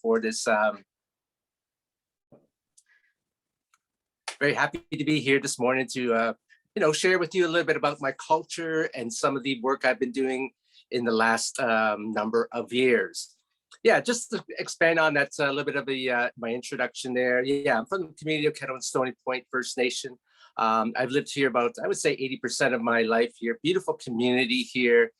for this. Very happy to be here this morning to share with you a little bit about my culture and some of the work I've been doing in the last number of years. Yeah, just to expand on that, a little bit of my introduction there. Yeah, I'm from the community of Kettle Point First Nation. I've lived here about, I would say, 80% of my life here. Beautiful community here.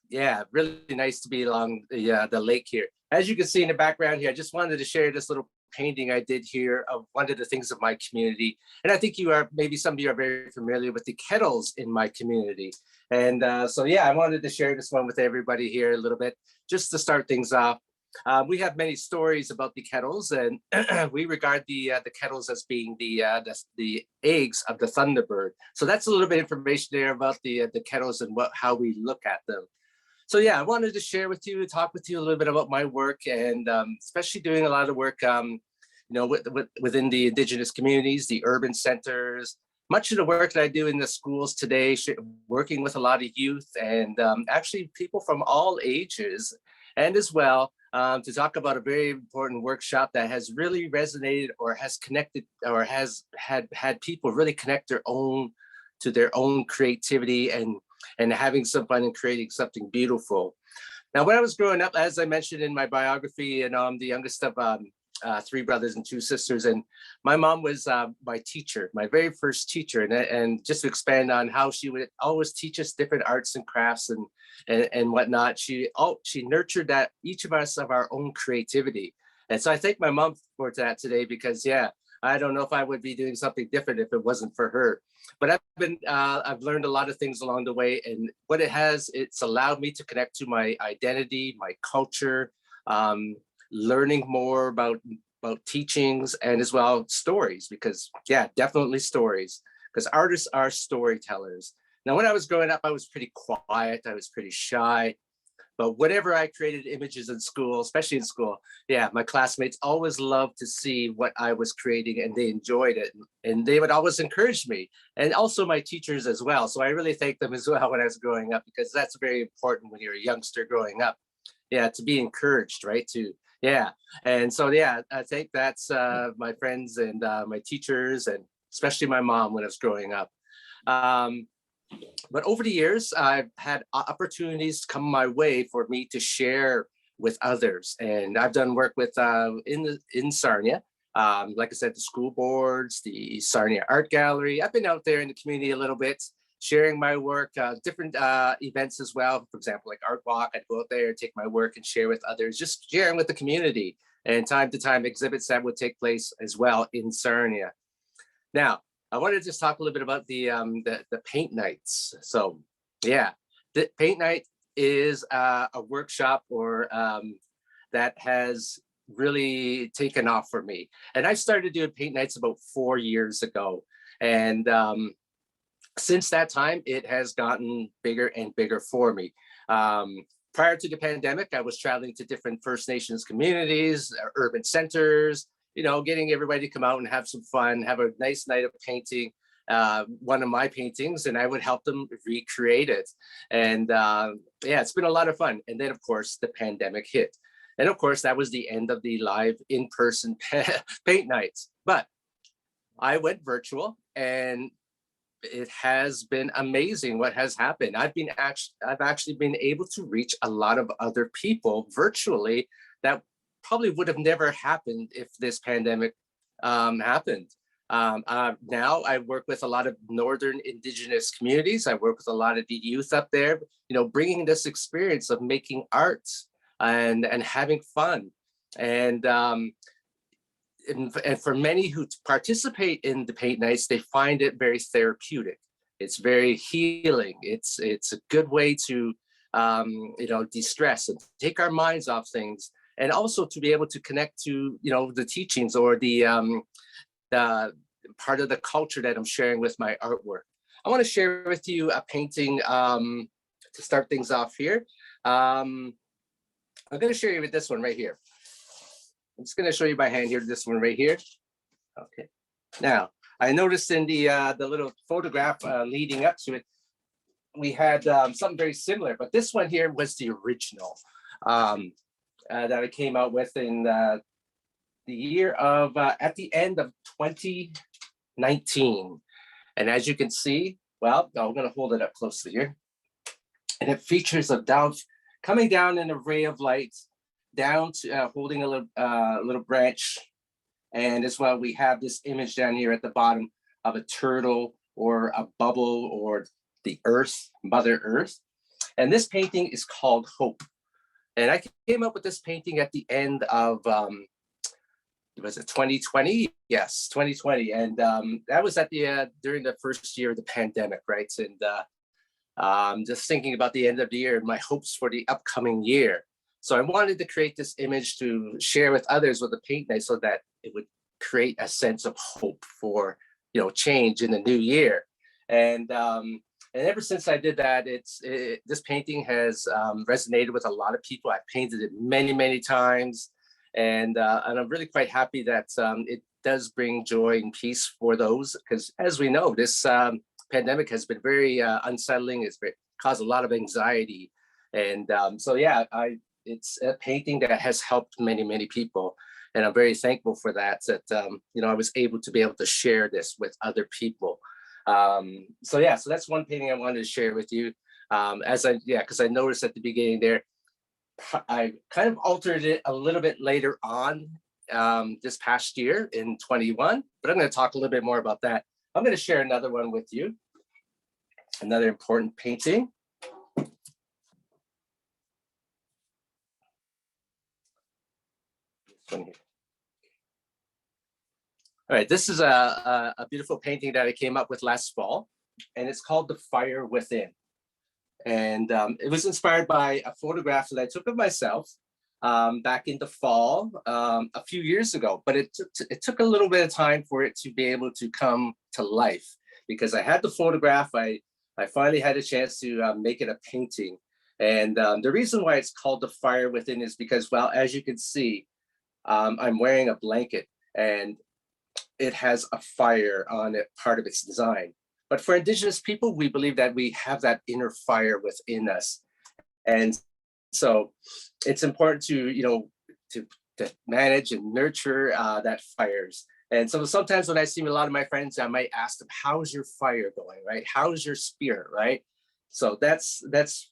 Yeah, really nice to be along the lake here. As you can see in the background here, I just wanted to share this little painting I did here of one of the things of my community. And I think maybe some of you are very familiar with the kettles in my community. And so, yeah, I wanted to share this one with everybody here a little bit, just to start things off. We have many stories about the kettles, and we regard the kettles as being the eggs of the thunderbird. So that's a little bit of information there about the kettles and how we look at them. So yeah, I wanted to share with you, talk with you a little bit about my work, and especially doing a lot of work, within the Indigenous communities, the urban centers. Much of the work that I do in the schools today, working with a lot of youth and actually people from all ages, and as well to talk about a very important workshop that has really resonated or has connected or has had people really connect their own creativity and having some fun and creating something beautiful. Now, when I was growing up, as I mentioned in my biography, and I'm the youngest of 3 brothers and 2 sisters, and my mom was my teacher, my very first teacher, and just to expand on how she would always teach us different arts and crafts and whatnot. She nurtured that each of us of our own creativity, and so I thank my mom for that today, because yeah, I don't know if I would be doing something different if it wasn't for her. But I've learned a lot of things along the way, and what it's allowed me to connect to my identity, my culture, learning more about teachings, and as well stories, because yeah, definitely stories, because artists are storytellers. Now, when I was growing up, I was pretty quiet, I was pretty shy. But whenever I created images in school, especially in school, yeah, my classmates always loved to see what I was creating, and they enjoyed it. And they would always encourage me, and also my teachers as well. So I really thank them as well when I was growing up, because that's very important when you're a youngster growing up. Yeah, to be encouraged, right? Yeah. And so, yeah, I think that's my friends and my teachers, and especially my mom when I was growing up. But over the years, I've had opportunities come my way for me to share with others. And I've done work with in Sarnia, like I said, the school boards, the Sarnia Art Gallery. I've been out there in the community a little bit, sharing my work, different events as well. For example, like Art Walk, I'd go out there, take my work and share with others, just sharing with the community. And time to time, exhibits that would take place as well in Sarnia. Now, I wanted to just talk a little bit about the paint nights. So yeah, the paint night is a workshop that has really taken off for me. And I started doing paint nights about 4 years ago. And since that time, it has gotten bigger and bigger for me. Prior to the pandemic, I was traveling to different First Nations communities, urban centers, getting everybody to come out and have some fun, have a nice night of painting one of my paintings, and I would help them recreate it. And yeah, it's been a lot of fun. And then, of course, the pandemic hit. And of course, that was the end of the live in-person paint nights. But I went virtual, and it has been amazing what has happened. I've actually been able to reach a lot of other people virtually that probably would have never happened if this pandemic happened. Now I work with a lot of Northern Indigenous communities. I work with a lot of the youth up there, bringing this experience of making art and having fun. And for many who participate in the paint nights, they find it very therapeutic. It's very healing. It's a good way to de-stress and take our minds off things, and also to be able to connect to the teachings or the part of the culture that I'm sharing with my artwork. I want to share with you a painting to start things off here. I'm going to show you with this one right here. I'm just going to show you by hand here, this one right here. Okay. Now, I noticed in the little photograph leading up to it, we had something very similar, but this one here was the original. that I came out with in the year of, at the end of 2019. And as you can see, well, I'm going to hold it up closely here. And it features a dove coming down in a ray of light, down to holding a little branch. And as well, we have this image down here at the bottom of a turtle or a bubble or the earth, Mother Earth. And this painting is called Hope. And I came up with this painting at the end of, was it 2020? Yes, 2020. And that was at the during the first year of the pandemic, right? And just thinking about the end of the year and my hopes for the upcoming year. So I wanted to create this image to share with others with the paint knife so that it would create a sense of hope for, you know, change in the new year. And ever since I did that, this painting has resonated with a lot of people. I've painted it many, many times. And I'm really quite happy that it does bring joy and peace for those, because as we know, this pandemic has been very unsettling. It's caused a lot of anxiety. And so, yeah, it's a painting that has helped many, many people. And I'm very thankful for that, you know, I was able to share this with other people. So yeah, so that's one painting I wanted to share with you. Because I noticed at the beginning there, I kind of altered it a little bit later on this past year in 21, but I'm going to talk a little bit more about that. I'm going to share another one with you, another important painting. This one here. All right, this is a beautiful painting that I came up with last fall, and it's called The Fire Within. And it was inspired by a photograph that I took of myself back in the fall a few years ago, but it took a little bit of time for it to be able to come to life, because I had the photograph. I finally had a chance to make it a painting. And the reason why it's called The Fire Within is because, well, as you can see, I'm wearing a blanket and it has a fire on it, part of its design. But for Indigenous people, we believe that we have that inner fire within us. And so it's important to, you know, to manage and nurture that fires. And so sometimes when I see a lot of my friends, I might ask them, how's your fire going, right? How's your spirit, right? So that's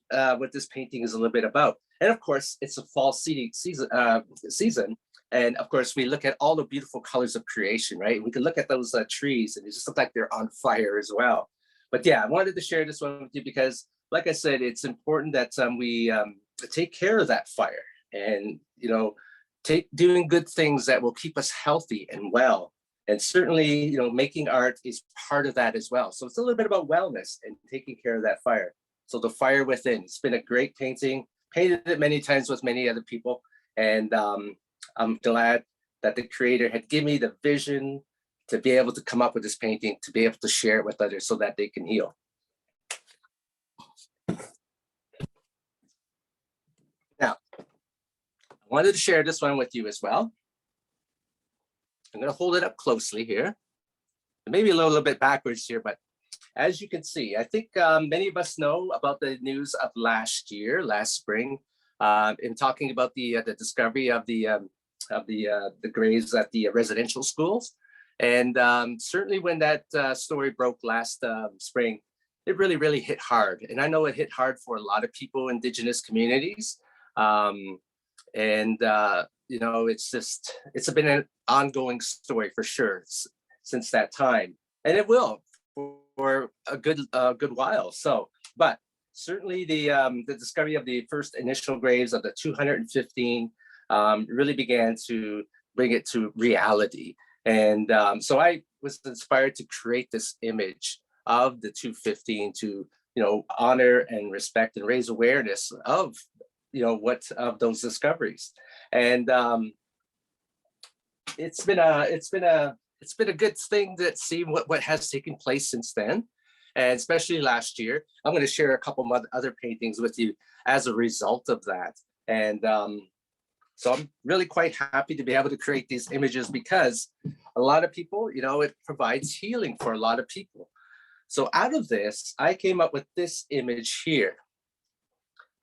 what this painting is a little bit about. And of course, it's a fall season. And of course, we look at all the beautiful colors of creation, right? We can look at those trees and it just looks like they're on fire as well. But yeah, I wanted to share this one with you because, like I said, it's important that we take care of that fire and, you know, doing good things that will keep us healthy and well. And certainly, you know, making art is part of that as well. So it's a little bit about wellness and taking care of that fire. So The Fire Within, it's been a great painting, painted it many times with many other people. And I'm glad that the creator had given me the vision to be able to come up with this painting, to be able to share it with others so that they can heal. Now, I wanted to share this one with you as well. I'm going to hold it up closely here. Maybe a little bit backwards here, but as you can see, I think many of us know about the news of last spring, in talking about the discovery of the graves at the residential schools. And certainly when that story broke last spring, it really, really hit hard. And I know it hit hard for a lot of people, Indigenous communities. You know, it's been an ongoing story for sure since that time. And it will for a good while. So, but certainly the discovery of the first initial graves of the 215 really began to bring it to reality. And so I was inspired to create this image of the 215 to, you know, honor and respect and raise awareness of, you know, of those discoveries. And it's been a good thing to see what has taken place since then. And especially last year, I'm going to share a couple of other paintings with you as a result of that. And so I'm really quite happy to be able to create these images because a lot of people, you know, it provides healing for a lot of people. So out of this, I came up with this image here.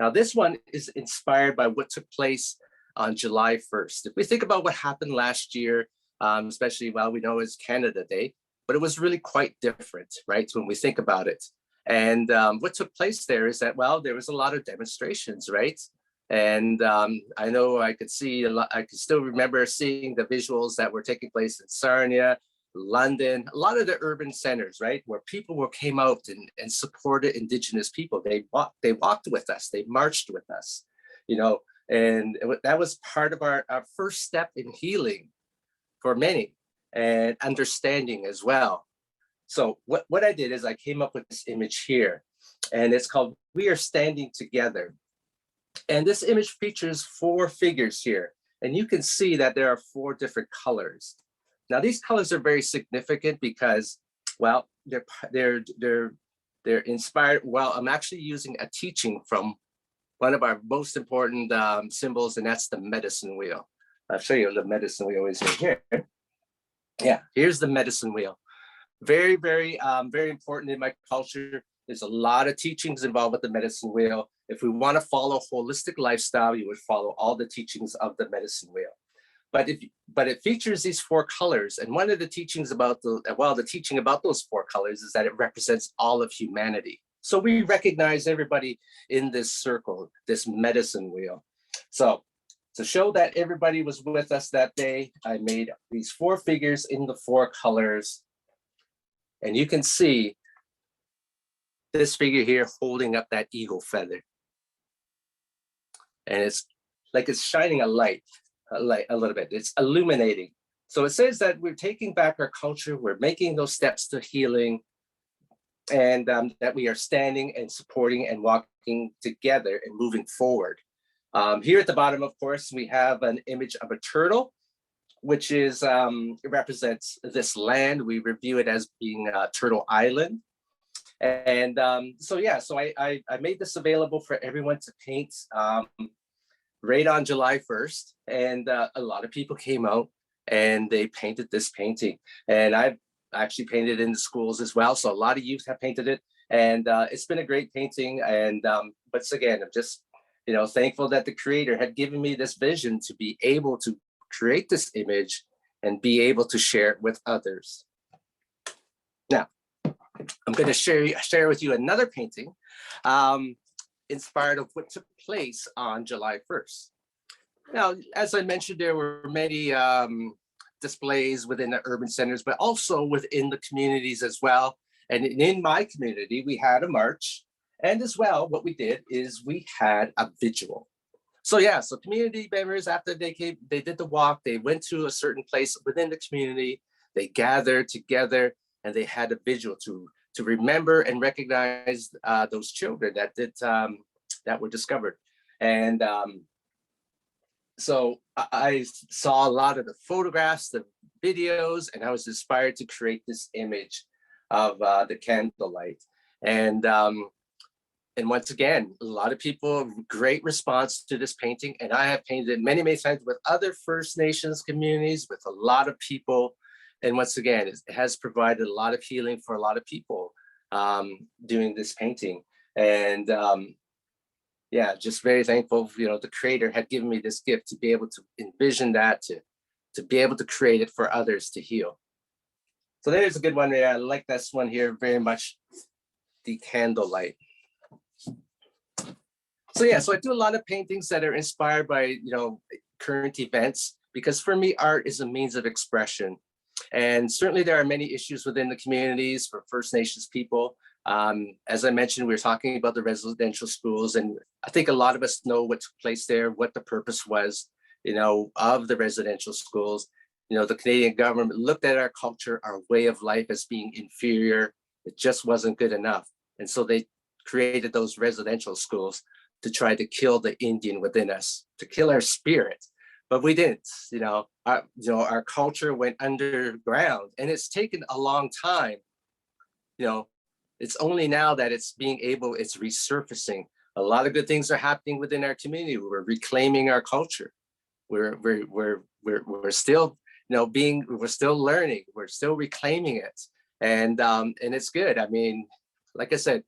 Now, this one is inspired by what took place on July 1st. If we think about what happened last year, especially, well, we know it's Canada Day, but it was really quite different, right? When we think about it. And what took place there is that, well, there was a lot of demonstrations, right? And I know I could see a lot, I could still remember seeing the visuals that were taking place in Sarnia, London, a lot of the urban centers, right? Where people came out and supported Indigenous people. They walked with us, they marched with us, you know, and that was part of our first step in healing for many and understanding as well. So what I did is I came up with this image here, and it's called "We Are Standing Together." And this image features 4 figures here. And you can see that there are 4 different colors. Now, these colors are very significant because, well, they're inspired. Well, I'm actually using a teaching from one of our most important symbols, and that's the medicine wheel. I'll show you the medicine wheel is here. Yeah, here's the medicine wheel. Very, very, very important in my culture. There's a lot of teachings involved with the medicine wheel. If we want to follow a holistic lifestyle, you would follow all the teachings of the medicine wheel. But it features these 4 colors. And one of the teachings about the teaching about those 4 colors is that it represents all of humanity. So we recognize everybody in this circle, this medicine wheel. So to show that everybody was with us that day, I made these 4 figures in the 4 colors. And you can see this figure here holding up that eagle feather. And it's like it's shining a light a little bit. It's illuminating. So it says that we're taking back our culture. We're making those steps to healing, and that we are standing and supporting and walking together and moving forward. Here at the bottom, of course, we have an image of a turtle, which is it represents this land. We review it as being Turtle Island. And so I made this available for everyone to paint right on July 1st. And a lot of people came out and they painted this painting. And I've actually painted in the schools as well. So a lot of youth have painted it. And it's been a great painting. And but again, I'm just, thankful that the creator had given me this vision to be able to create this image and be able to share it with others. Now, I'm going to share with you another painting inspired of what took place on July 1st. Now, as I mentioned, there were many displays within the urban centers, but also within the communities as well. And in my community, we had a march. And as well, what we did is we had a vigil. So community members, after they came, they did the walk, they went to a certain place within the community, they gathered together, and they had a vigil to remember and recognize those children that were discovered. And so I saw a lot of the photographs, the videos, and I was inspired to create this image of the candlelight. And once again, a lot of people, great response to this painting. And I have painted it many, many times with other First Nations communities, with a lot of people. And once again, it has provided a lot of healing for a lot of people doing this painting. And just very thankful, the creator had given me this gift to be able to envision that, to be able to create it for others to heal. So there's a good one. I like this one here very much, the candlelight. So I do a lot of paintings that are inspired by, current events, because for me, art is a means of expression. And certainly there are many issues within the communities for First Nations people. As I mentioned, we were talking about the residential schools, and I think a lot of us know what took place there, what the purpose was, of the residential schools. The Canadian government looked at our culture, our way of life as being inferior. It just wasn't good enough. And so they created those residential schools to try to kill the Indian within us, to kill our spirit. But we didn't, our culture went underground, and it's taken a long time. It's only now that it's resurfacing. A lot of good things are happening within our community. We're reclaiming our culture. We're still, we're still learning. We're still reclaiming it, and it's good. I mean, like I said,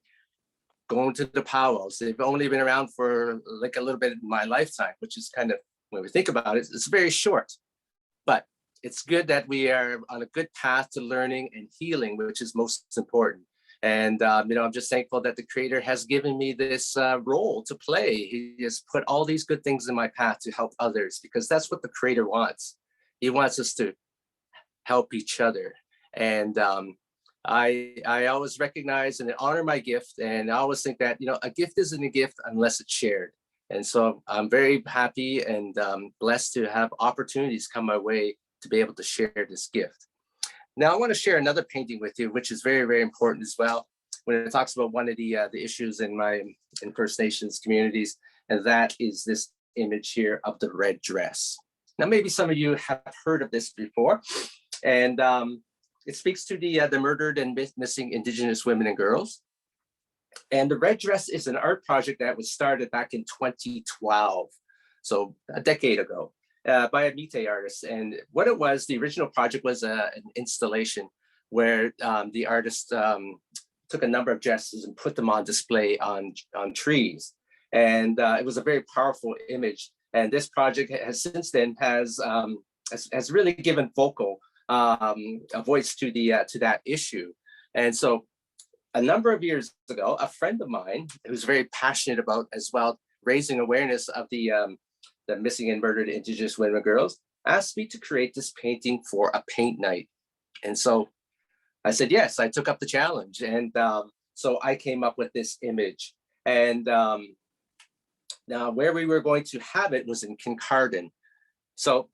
going to the powwows, they've only been around for like a little bit in my lifetime, which is kind of when we think about it, it's very short, but it's good that we are on a good path to learning and healing, which is most important. And I'm just thankful that the Creator has given me this role to play. He has put all these good things in my path to help others, because that's what the Creator wants. He wants us to help each other. And I always recognize and honor my gift, and I always think that a gift isn't a gift unless it's shared. And so I'm very happy and blessed to have opportunities come my way to be able to share this gift. Now, I want to share another painting with you, which is very, very important as well, when it talks about one of the issues in First Nations communities, and that is this image here of the red dress. Now, maybe some of you have heard of this before, and it speaks to the murdered and missing Indigenous women and girls. And the red dress is an art project that was started back in 2012, so a decade ago. By a Mite artist. And what it was, the original project was an installation where the artist took a number of dresses and put them on display on trees. And it was a very powerful image. And this project has since then has really given vocal a voice to that issue. And so a number of years ago, a friend of mine who's very passionate about as well raising awareness of the missing and murdered Indigenous women and girls, asked me to create this painting for a paint night. And so I said, yes, I took up the challenge. And so I came up with this image. And now where we were going to have it was in Kincardine. So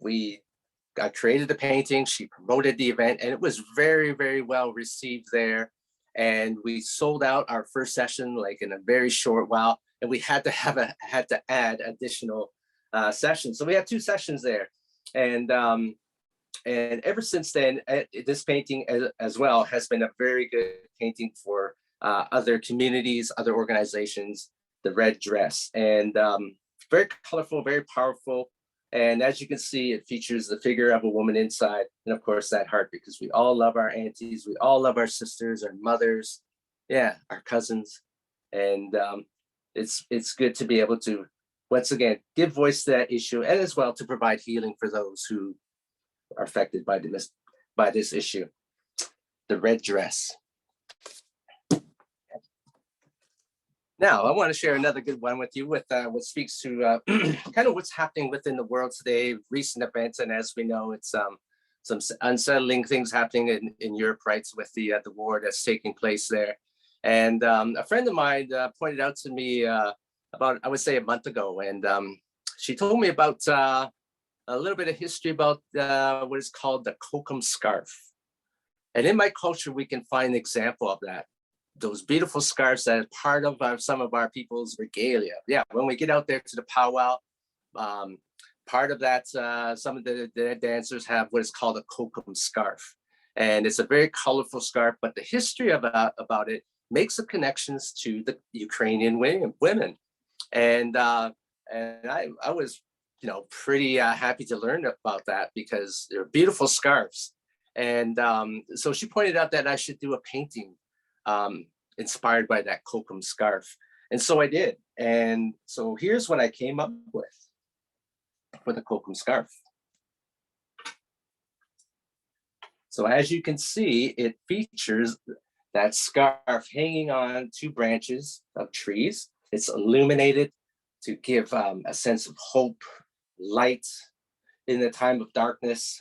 I created the painting, she promoted the event, and it was very, very well received there. And we sold out our first session like in a very short while. And we had to add additional sessions. So we had 2 sessions there, and ever since then, this painting as well has been a very good painting for other communities, other organizations. The red dress, and very colorful, very powerful. And as you can see, it features the figure of a woman inside, and of course that heart, because we all love our aunties, we all love our sisters, our mothers, our cousins, and it's good to be able to, once again, give voice to that issue, and as well to provide healing for those who are affected by this issue. The red dress. Now, I want to share another good one with you with what speaks to kind of what's happening within the world today, recent events, and as we know, it's some unsettling things happening in Europe, right, with the war that's taking place there. And a friend of mine pointed out to me about, I would say, a month ago, and she told me about a little bit of history about what is called the Kokomo Scarf. And in my culture, we can find an example of that. Those beautiful scarves that are part of some of our people's regalia. Yeah, when we get out there to the powwow, part of that, some of the dancers have what is called a Kokomo Scarf. And it's a very colorful scarf, but the history about it makes the connections to the Ukrainian women. And I was, pretty happy to learn about that, because they're beautiful scarves. And so she pointed out that I should do a painting inspired by that Kokomo Scarf. And so I did. And so here's what I came up with for the Kokomo Scarf. So as you can see, it features that scarf hanging on 2 branches of trees. It's illuminated to give a sense of hope, light in the time of darkness.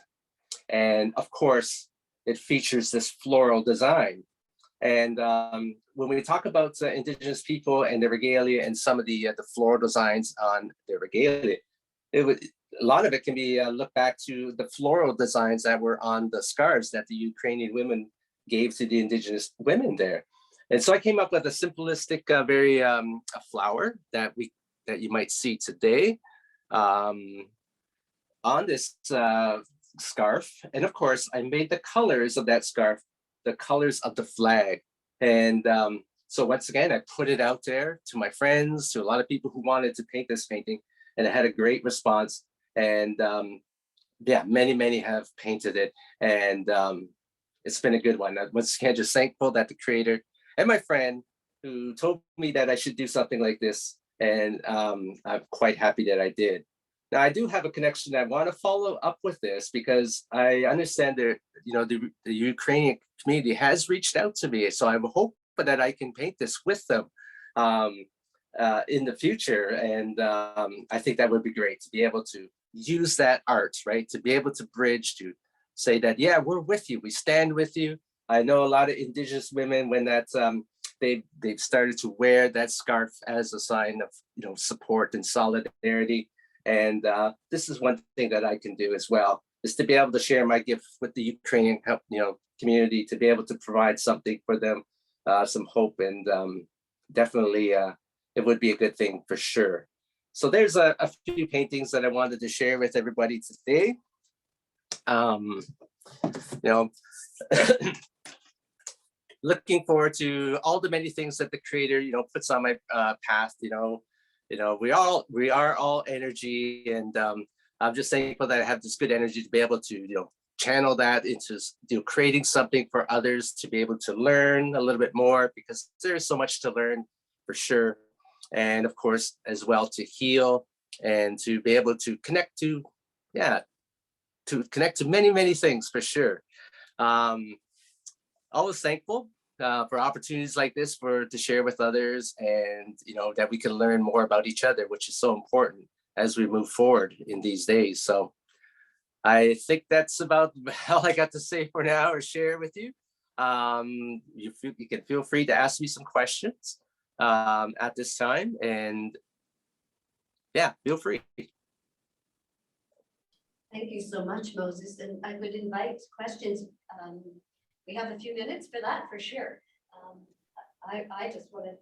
And of course, it features this floral design. And when we talk about Indigenous people and their regalia and some of the floral designs on their regalia, a lot of it can be looked back to the floral designs that were on the scarves that the Ukrainian women gave to the Indigenous women there. And so I came up with a simplistic, very a flower that you might see today on this scarf. And of course, I made the colors of that scarf the colors of the flag. And so once again, I put it out there to my friends, to a lot of people who wanted to paint this painting, and it had a great response. And many have painted it, and it's been a good one. Once again, just thankful that the creator and my friend who told me that I should do something like this, and I'm quite happy that I did. Now I do have a connection. I want to follow up with this because I understand that the Ukrainian community has reached out to me. So I hope that I can paint this with them um, in the future. And I think that would be great to be able to use that art, right? To be able to bridge, to say that, yeah, we're with you. We stand with you. I know a lot of Indigenous women when that's they've started to wear that scarf as a sign of support and solidarity. And this is one thing that I can do as well, is to be able to share my gift with the Ukrainian community, to be able to provide something for them, some hope, and definitely it would be a good thing for sure. So there's a few paintings that I wanted to share with everybody today. You know, looking forward to all the many things that the creator puts on my path. We are all energy, and I'm just thankful that I have this good energy to be able to channel that into creating something for others to be able to learn a little bit more, because there's so much to learn for sure. And of course as well to heal and to be able to connect to many things for sure. Always thankful for opportunities like this to share with others, and that we can learn more about each other, which is so important as we move forward in these days. So I think that's about all I got to say for now, or share with you. You can feel free to ask me some questions at this time, and yeah, feel free. Thank you so much, Moses. And I would invite questions. We have a few minutes for that, for sure. I just want to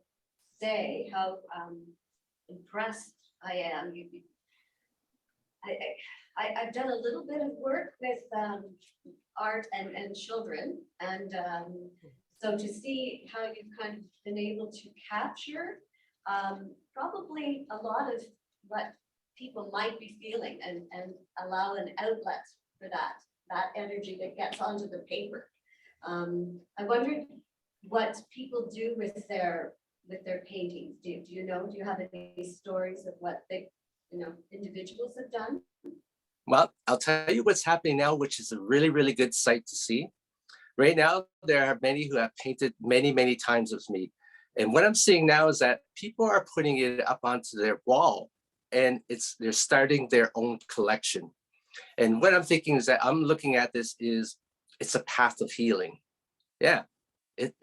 say how impressed I am. I've done a little bit of work with art and children, and so to see how you've kind of been able to capture probably a lot of what people might be feeling, and allow an outlet for that energy that gets onto the paper. I wondered what people do with their paintings. Do you have any stories of what individuals have done? Well, I'll tell you what's happening now, which is a really good sight to see. Right now, there are many who have painted many times with me. And what I'm seeing now is that people are putting it up onto their wall, and they're starting their own collection. And what I'm thinking is that I'm looking at this is it's a path of healing. Yeah.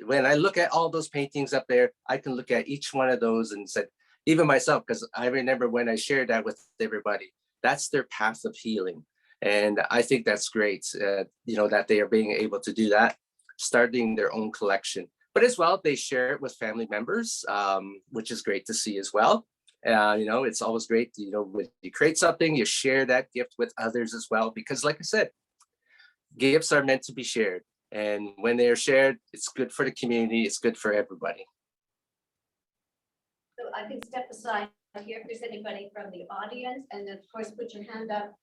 When I look at all those paintings up there, I can look at each one of those and said, even myself, because I remember when I shared that with everybody, that's their path of healing. And I think that's great, that they are being able to do that, starting their own collection. But as well, they share it with family members, which is great to see as well. It's always great, when you create something, you share that gift with others as well, because like I said, gifts are meant to be shared. And when they are shared, it's good for the community, it's good for everybody. So I can step aside here if there's anybody from the audience, and of course, put your hand up